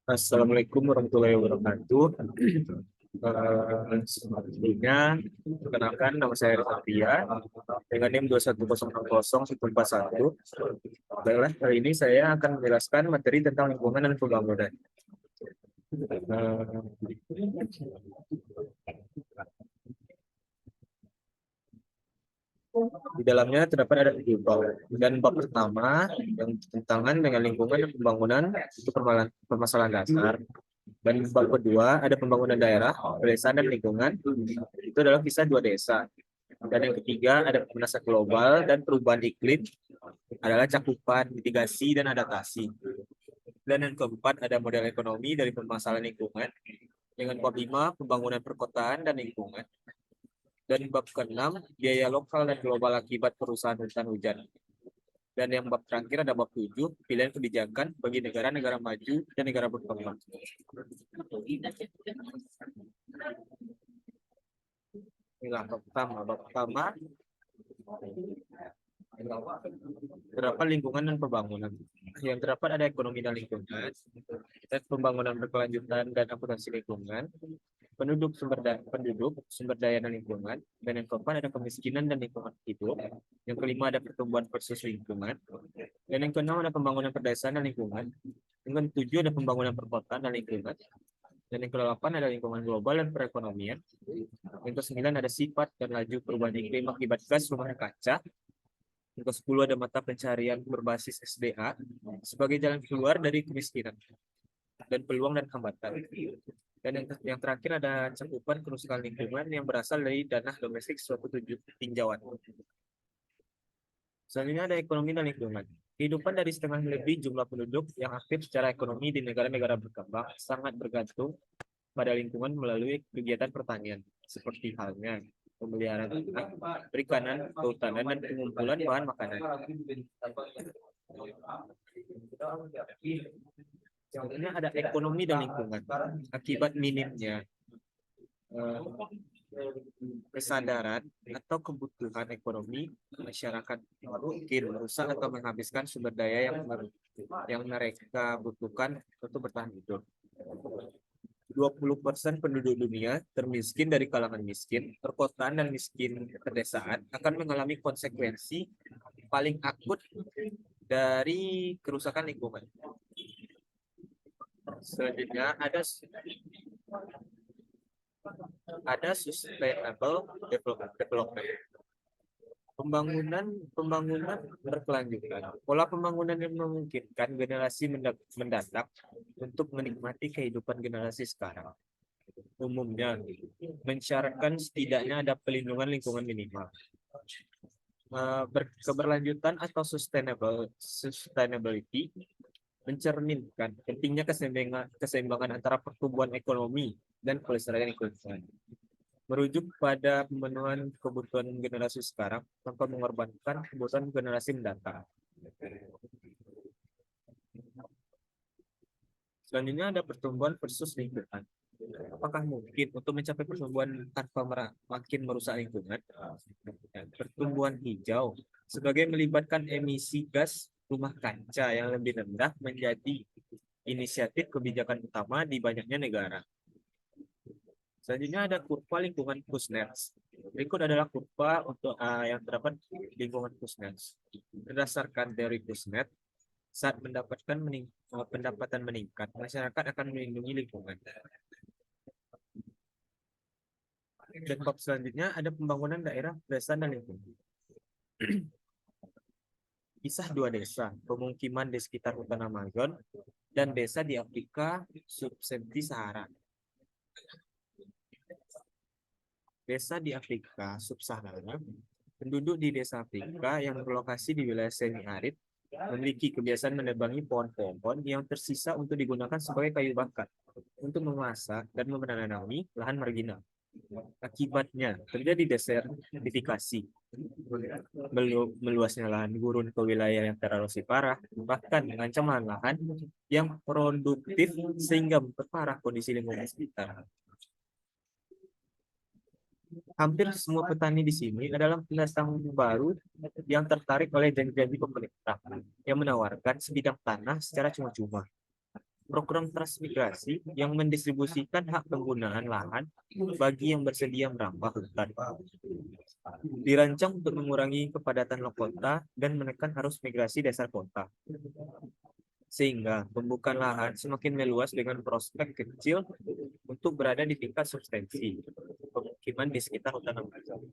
Assalamualaikum warahmatullahi wabarakatuh. Sebelumnya, perkenalkan nama saya Rizafia dengan NIM 210601041. Baiklah, kali ini saya akan menjelaskan materi tentang lingkungan dan pembangunan. Di dalamnya terdapat ada 7 bab. Dan bab pertama yang bertentangan dengan lingkungan dan pembangunan itu permasalahan dasar. Dan bab kedua ada pembangunan daerah, pedesaan dan lingkungan. Itu adalah kisah 2 desa. Dan yang ketiga ada pemanasan global dan perubahan iklim adalah cakupan mitigasi dan adaptasi. Dan yang keempat ada model ekonomi dari permasalahan lingkungan. Dengan bab 5 pembangunan perkotaan dan lingkungan. Dan bab keenam biaya lokal dan global akibat perusahaan hutan hujan. Dan yang bab terakhir ada bab 7 pilihan kebijakan bagi negara-negara maju dan negara berkembang. Inilah bab pertama terdapat lingkungan dan pembangunan. Yang terdapat ada ekonomi dan lingkungan, dan pembangunan berkelanjutan dan akuntansi lingkungan, penduduk, sumber daya dan lingkungan, dan yang keempat ada kemiskinan dan lingkungan hidup. Yang kelima ada pertumbuhan versus lingkungan, dan yang keenam ada pembangunan perdesaan dan lingkungan. Yang ketujuh ada pembangunan perkotaan dan lingkungan, dan yang kedelapan ada lingkungan global dan perekonomian. Yang kesembilan ada sifat dan laju perubahan iklim akibat gas rumah kaca. Yang ke-10 ada mata pencarian berbasis SDA sebagai jalan keluar dari kemiskinan dan peluang dan hambatan. Dan yang terakhir ada cakupan kerusakan lingkungan yang berasal dari dana domestik suatu tinjauan. Selanjutnya ada ekonomi dan lingkungan. Kehidupan dari setengah lebih jumlah penduduk yang aktif secara ekonomi di negara-negara berkembang sangat bergantung pada lingkungan melalui kegiatan pertanian, seperti halnya pemeliharaan ternak, perikanan, kehutanan, dan pengumpulan bahan makanan. Contohnya ada ekonomi dan lingkungan. Akibat minimnya eh, kesadaran atau kebutuhan ekonomi, masyarakat mungkin merusak atau menghabiskan sumber daya yang mereka butuhkan untuk bertahan hidup. 20% penduduk dunia termiskin dari kalangan miskin, perkotaan dan miskin pedesaan akan mengalami konsekuensi paling akut dari kerusakan lingkungan. Selanjutnya ada sustainable development. Pembangunan berkelanjutan. Pola pembangunan yang memungkinkan generasi mendatang untuk menikmati kehidupan generasi sekarang. Umumnya mensyaratkan setidaknya ada pelindungan lingkungan minimal. Keberlanjutan atau sustainability mencerminkan pentingnya keseimbangan antara pertumbuhan ekonomi dan kelestarian lingkungan, merujuk pada pemenuhan kebutuhan generasi sekarang tanpa mengorbankan kebutuhan generasi mendatang. Selanjutnya ada pertumbuhan versus lingkungan. Apakah mungkin untuk mencapai pertumbuhan tanpa makin merusak lingkungan? Pertumbuhan hijau sebagai melibatkan emisi gas rumah kaca yang lebih rendah menjadi inisiatif kebijakan utama di banyaknya negara. Selanjutnya ada kurva lingkungan Kuznets. Berikut adalah kurva untuk yang terdapat lingkungan Kuznets. Berdasarkan teori Kuznets, saat pendapatan meningkat, masyarakat akan melindungi lingkungan. Dan bab selanjutnya ada pembangunan daerah, desa, dan lingkungan. Kisah 2 desa, pemukiman di sekitar hutan Amazon dan desa di Afrika subsahara Sahara. Desa di Afrika subsahara, penduduk di desa Afrika yang berlokasi di wilayah semi-arid memiliki kebiasaan menebangi pohon-pohon yang tersisa untuk digunakan sebagai kayu bakar untuk memasak dan menanami lahan marginal. Akibatnya terjadi desertifikasi, meluasnya lahan gurun ke wilayah yang tererosi parah, bahkan mengancam lahan-lahan yang produktif sehingga memperparah kondisi lingkungan sekitar. Hampir semua petani di sini adalah pendatang baru yang tertarik oleh janji-janji pemerintah yang menawarkan sebidang tanah secara cuma-cuma. program transmigrasi yang mendistribusikan hak penggunaan lahan bagi yang bersedia merambah hutan. Dirancang untuk mengurangi kepadatan kota dan menekan arus migrasi dasar kota. Sehingga pembukaan lahan semakin meluas dengan prospek kecil untuk berada di tingkat substansi pemukiman di sekitar hutan Amazon.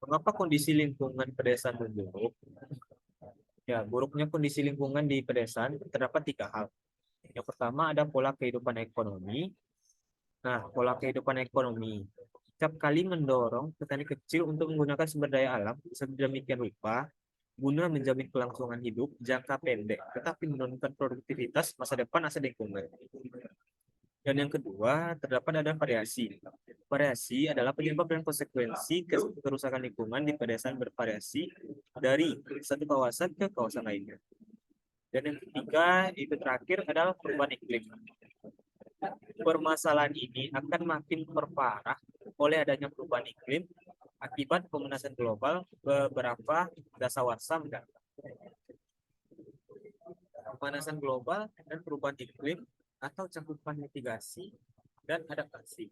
Mengapa kondisi lingkungan pedesaan memburuk? Ya, buruknya kondisi lingkungan di pedesaan terdapat tiga hal. Yang pertama ada pola kehidupan ekonomi. Nah, pola kehidupan ekonomi setiap kali mendorong petani kecil untuk menggunakan sumber daya alam sedemikian rupa guna menjamin kelangsungan hidup jangka pendek, tetapi menurunkan produktivitas masa depan asal lingkungan. Dan yang kedua, terdapat ada variasi. Variasi adalah penyebab dan konsekuensi kerusakan lingkungan di pedesaan bervariasi dari satu kawasan ke kawasan lainnya. Dan yang ketiga, itu terakhir adalah perubahan iklim. Permasalahan ini akan makin terparah oleh adanya perubahan iklim akibat pemanasan global beberapa dasawarsa mendatang. Pemanasan global dan perubahan iklim atau cakupan mitigasi dan adaptasi.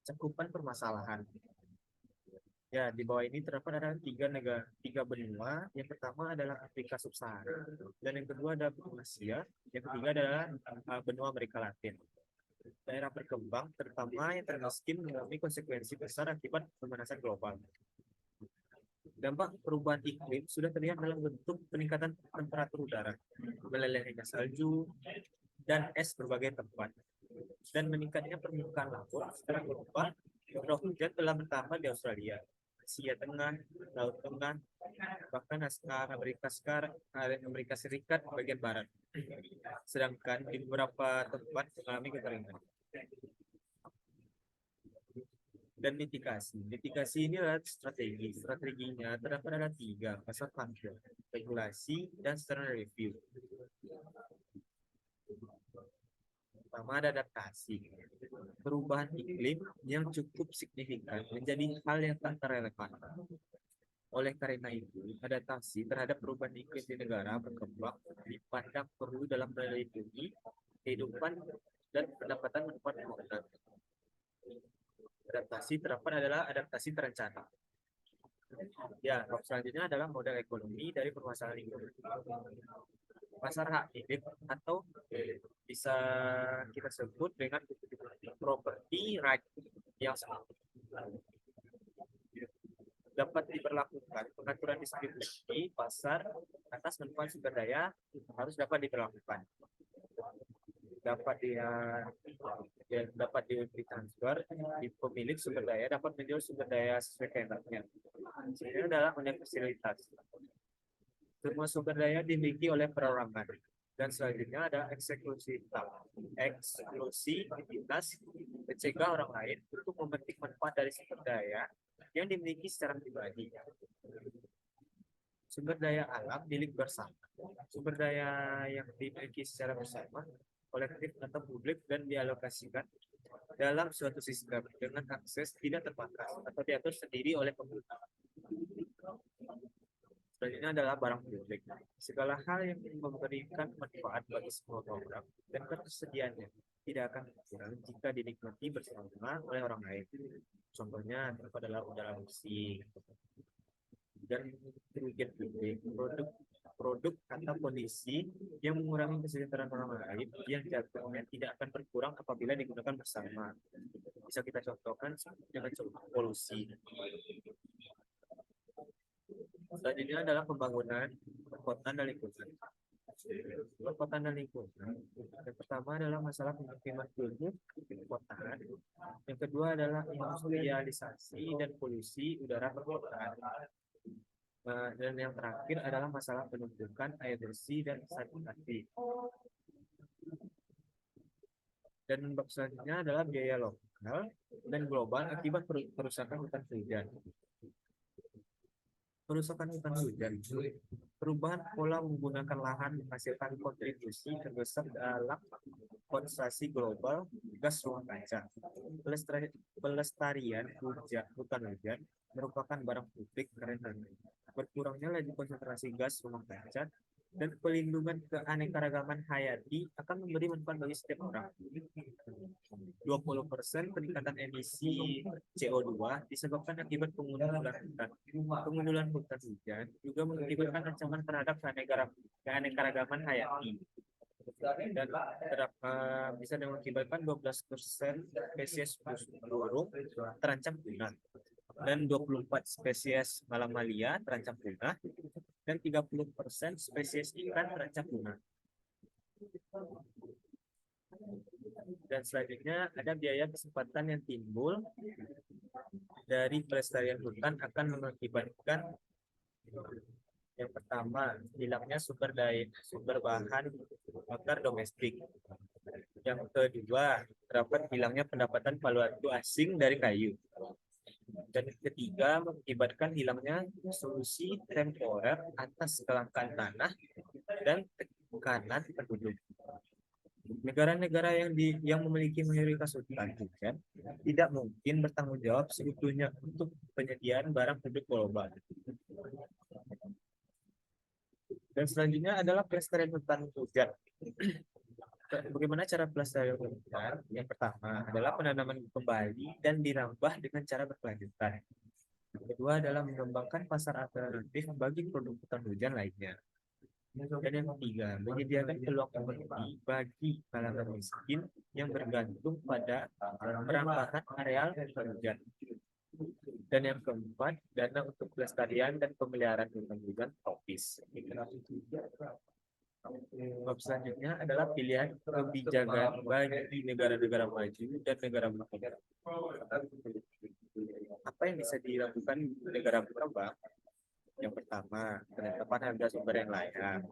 Cakupan permasalahan. Ya, di bawah ini terdapat ada tiga benua. Yang pertama adalah Afrika Sub-Sahara, dan yang kedua ada benua Asia, yang ketiga adalah benua Amerika Latin. Daerah berkembang, terutama yang termiskin, mengalami konsekuensi besar akibat pemanasan global. Dampak perubahan iklim sudah terlihat dalam bentuk peningkatan temperatur udara, melelehnya salju dan es berbagai tempat, dan meningkatnya permukaan laut secara global. Curah hujan telah bertambah di Australia, Asia Tengah, Laut Tengah, bahkan Amerika Serikat bagian barat. Sedangkan di beberapa tempat mengalami kekeringan. Dan mitigasi. Mitigasi ini adalah strategi. Strateginya terdapat ada tiga, pasar function, regulasi, dan standard review. Pertama ada adaptasi. Perubahan iklim yang cukup signifikan menjadi hal yang tak relevan. Oleh karena itu, adaptasi terhadap perubahan iklim di negara berkembang dipandang perlu dalam melindungi kehidupan dan pendapatan manusia pengguna. Adaptasi terdapat adalah adaptasi terencana. Ya, bab selanjutnya adalah model ekonomi dari permasalahan lingkungan. Pasar hak milik atau bisa kita sebut dengan property right yang dapat diberlakukan. Pengaturan distribusi pasar atas manfaat sumber daya harus dapat diberlakukan. Dapat ditransfer di pemilik sumber daya, dapat menjual sumber daya sesuai kehendaknya. Ini adalah universalitas. Semua sumber daya dimiliki oleh perorangan. Dan selanjutnya ada eksklusivitas. Eksklusivitas mencegah orang lain untuk memetik manfaat dari sumber daya yang dimiliki secara pribadi. Sumber daya alam milik bersama. Sumber daya yang dimiliki secara bersama, kolektif atau publik, dan dialokasikan dalam suatu sistem dengan akses tidak terbatas atau diatur sendiri oleh pemerintah. Selanjutnya adalah barang publik. Segala hal yang memberikan manfaat bagi semua orang dan ketersediaannya tidak akan berkurang jika dinikmati bersama oleh orang lain. Contohnya adalah udara bersih dan kerugian publik, produk atau kondisi yang mengurangi kesejahteraan orang lain yang jatuhnya tidak akan berkurang apabila digunakan bersama. Bisa kita contohkan dengan contoh polusi. Selanjutnya adalah pembangunan perkotaan dan lingkungan. Perkotaan dan lingkungan. Yang pertama adalah masalah pemukiman kumuh di perkotaan. Yang kedua adalah industrialisasi dan polusi udara perkotaan. Dan yang terakhir adalah masalah penumpukan air bersih dan sanitasi. Dan bab selanjutnya adalah biaya lokal dan global akibat kerusakan hutan hujan. Kerusakan hutan hujan Perubahan pola menggunakan lahan menghasilkan kontribusi terbesar dalam konsumsi global gas rumah kaca. Pelestarian hutan hujan merupakan barang publik karena berkurangnya laju konsentrasi gas rumah kaca dan pelindungan keanekaragaman hayati akan memberi manfaat bagi setiap orang. 20% peningkatan emisi CO2 disebabkan akibat pengundulan hutan. Pengundulan hutan hujan juga mengakibatkan ancaman terhadap keanekaragaman hayati dan bisa mengakibatkan 12% spesies burung terancam punah dan 24 spesies mamalia terancam punah dan 30% spesies ikan terancam punah. Dan selanjutnya ada biaya kesempatan yang timbul dari pelestarian hutan akan mengakibatkan yang pertama, hilangnya sumber bahan bakar domestik. Yang kedua, terdapat hilangnya pendapatan valuasi asing dari kayu. Dan yang ketiga, mengakibatkan hilangnya solusi temporer atas kelangkaan tanah dan tekanan penduduk. Negara-negara yang memiliki mayoritas hutan hujan tidak mungkin bertanggung jawab seutuhnya untuk penyediaan barang produk global. Dan selanjutnya adalah pelestarian hutan hujan. Bagaimana cara pelestarian hutan? Yang pertama adalah penanaman kembali dan dirambah dengan cara berkelanjutan. Yang kedua adalah mengembangkan pasar alternatif bagi produk hutan hujan lainnya. Dan yang ketiga, menyediakan peluang ekonomi bagi kalangan miskin yang bergantung pada perampasan areal hutan hujan. Dan yang keempat, dana untuk pelestarian dan pemeliharaan hutan hujan tropis. Bab selanjutnya adalah pilihan kebijakan bagi negara-negara maju dan negara berkembang. Apa yang bisa dilakukan negara berkembang? Yang pertama, penetapan harga sumber yang layak.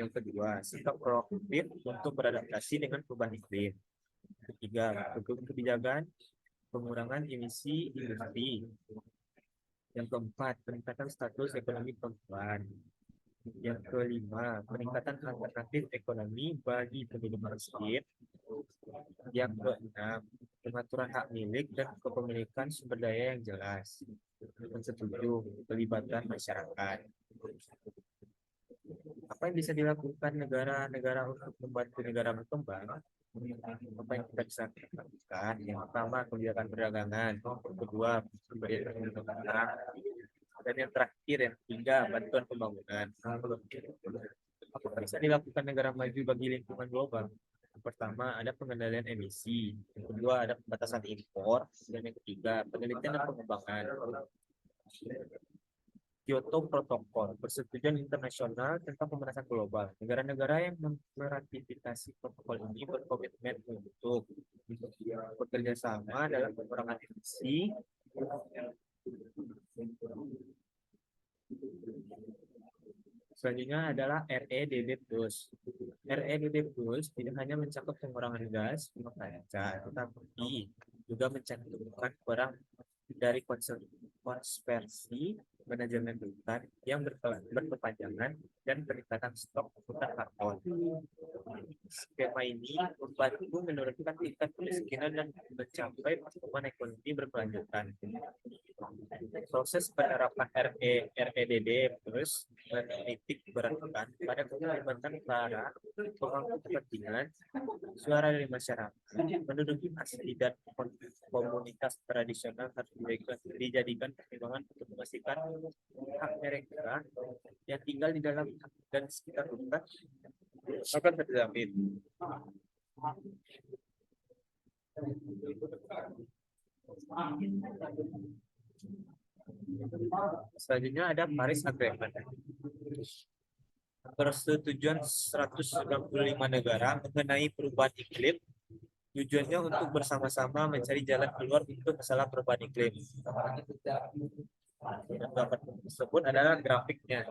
Yang kedua, sikap proaktif untuk beradaptasi dengan perubahan iklim. Ketiga, kebijakan pengurangan emisi industri. Yang keempat, peningkatan status ekonomi perempuan. Yang kelima, peningkatan alternatif ekonomi bagi penduduk miskin. Yang keenam, pengaturan hak milik dan kepemilikan sumber daya yang jelas. Yang ketujuh, pelibatan masyarakat. Apa yang bisa dilakukan negara-negara untuk membantu negara berkembang? Apa yang kita bisa lakukan? Yang pertama, kebijakan perdagangan. Yang kedua, pemberian perlindungan. Dan yang terakhir, yang ketiga, bantuan pembangunan. Apa bisa dilakukan negara maju bagi lingkungan global? Yang pertama, ada pengendalian emisi. Yang kedua, ada pembatasan impor. Dan yang ketiga, penelitian dan pengembangan. Kyoto Protocol, persetujuan internasional tentang pemanasan global. Negara-negara yang meratifikasi protokol ini berkomitmen untuk bekerja sama dalam pengurangan emisi. Selanjutnya adalah REDD+. REDD+ tidak hanya mencakup pengurangan gas rumah kaca, tetapi juga mencantumkan barang dari konservasi manajemen hutan yang berkepanjangan dan peningkatan stok hutan karton. Skema ini membantu menurunkan tingkat kemiskinan dan mencapai pertumbuhan ekonomi berkelanjutan. Proses penerapan REDD plus menitik beratkan pada keterlibatan para pemangku kepentingan, suara dari masyarakat, penduduk asli dan komunitas tradisional harus dijadikan pertimbangan untuk memastikan hak mereka yang tinggal di dalam dan sekitar hutan akan terjamin. Selanjutnya ada Paris Agreement. Persetujuan 195 negara mengenai perubahan iklim tujuannya untuk bersama-sama mencari jalan keluar untuk masalah perubahan iklim. Dapat tersebut adalah grafiknya.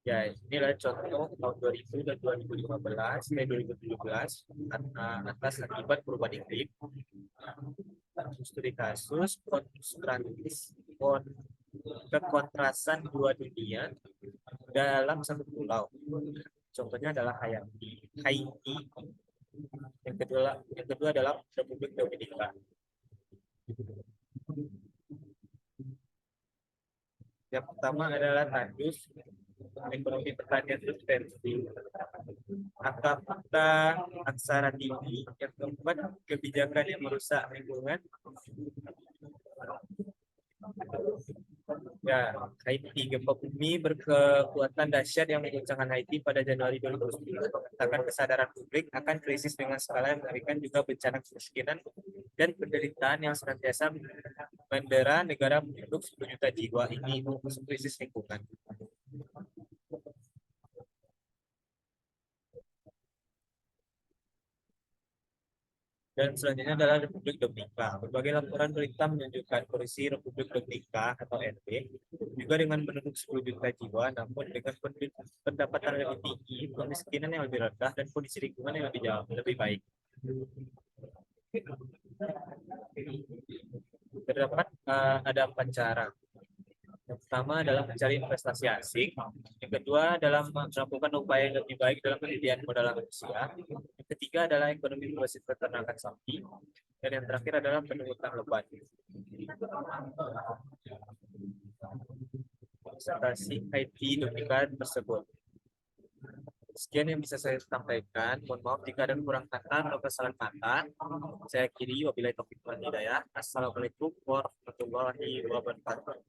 Ya, inilah contoh tahun 2000 dan 2015, 2017 atas akibat perubahan iklim. Studi kasus kekontrasan dua dunia dalam satu pulau. Contohnya adalah Haiti. Haiti. Yang kedua adalah Republik Dominika. Yang pertama adalah tandus ekonomi pertanian substensi, angka fakta aksara tinggi. Yang keempat, kebijakan yang merusak lingkungan. Ya, Haiti, gempa bumi berkekuatan dahsyat yang mengguncangkan Haiti pada Januari 2010 mengatakan kesadaran publik akan krisis dengan skala yang mengerikan, juga bencana kemiskinan dan penderitaan yang senantiasa mendera negara penduduk 10 juta jiwa ini untuk krisis lingkungan. Dan selanjutnya adalah Republik Dominika. Berbagai laporan berita menunjukkan kondisi Republik Dominika atau RD juga dengan penduduk 10 juta jiwa, namun dengan pendapatan lebih tinggi, kemiskinan yang lebih rendah, dan kondisi lingkungan yang lebih baik. Terdapat ada 4 cara. Yang pertama adalah mencari investasi asing. Yang kedua adalah melakukan upaya yang lebih baik dalam penyediaan modal manusia. Yang ketiga adalah ekonomi berbasis peternakan sapi. Dan yang terakhir adalah penuntutan lebat. Presentasi IT Dominika tersebut. Sekian yang bisa saya sampaikan. Mohon maaf jika ada kurang kata atau kesalahan kata. Saya akhiri, wabillahi taufiq wal hidayah. Assalamualaikum warahmatullahi wabarakatuh.